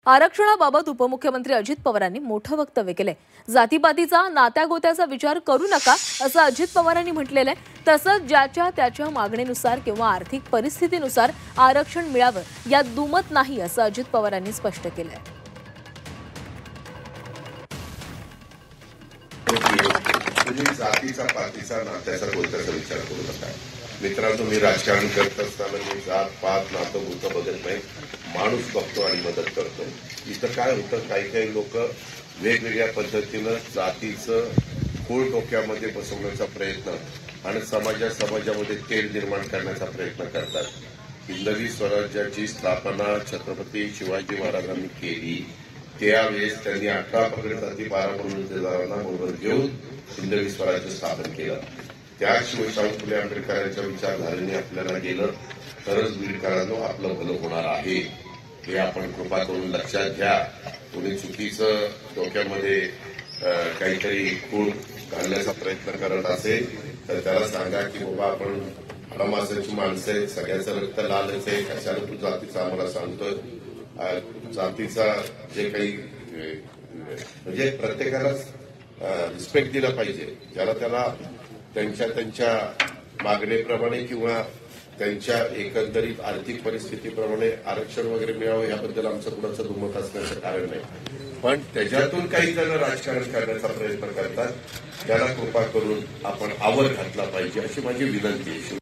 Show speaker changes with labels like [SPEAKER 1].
[SPEAKER 1] आरक्षणाबाबत उपमुख्यमंत्री अजित पवारांनी मोठं वक्तव्य केलंय। जातीपातीचा नात्यागोत्याचा विचार करू नका असं अजित पवारांनी म्हटलेलं आहे। तसंच ज्याच्या त्याच्या मागणीनुसार किंवा आर्थिक परिस्थितीनुसार आरक्षण मिळावं यात दुमत नाही असं अजित पवारांनी स्पष्ट केलंय।
[SPEAKER 2] जातीचा पातीचा नात्याचा गोत्याचा विचार करू नका। मित्रांनो, मी राजकारण करत असताना मी जात पात नातं गोतं बघत नाही, माणूस बघतो आणि मदत करतो। इथं काय होतं, काही काही लोक वेगवेगळ्या पद्धतीनं जातीचं खूळ डोक्यामध्ये बसवण्याचा प्रयत्न आणि समाजामध्ये तेढ निर्माण करण्याचा प्रयत्न करतात। हिंदवी स्वराज्याची स्थापना छत्रपती शिवाजी महाराजांनी केली, त्यावेळेस त्यांनी 18 पगड जाती 12 बलुतेदारांना बरोबर घेऊन हिंदवी स्वराज्य स्थापन केलं। त्याच शिवशाहू फुले आंबेडकरांच्या विचारधारेने आपल्याला गेलं तरच बीडकरांनो आपलं भलं होणार आहे, हे आपण कृपा करून लक्षात घ्या। कोणी चुकीचं डोक्यामध्ये काहीतरी खूण घालण्याचा प्रयत्न करत असेल तर त्याला सांगा की बाबा आपण हडमासाची माणसं आहे, सगळ्याचं रक्त लालच आहे, कशाला तू जातीचा आम्हाला सांगतोय। जातीचा जे काही म्हणजे प्रत्येकालाच रिस्पेक्ट दिला पाहिजे, त्याला त्यांच्या मागणीप्रमाणे किंवा त्यांच्या एकंदरीत आर्थिक परिस्थितीप्रमाणे आरक्षण वगैरे मिळावं याबद्दल आमचं कुणाचं दुमत असण्याचं कारण नाही। पण त्याच्यातून काही जण राजकारण करण्याचा प्रयत्न करतात, त्याला कृपा करून आपण आवर घातला पाहिजे अशी माझी विनंती आहे।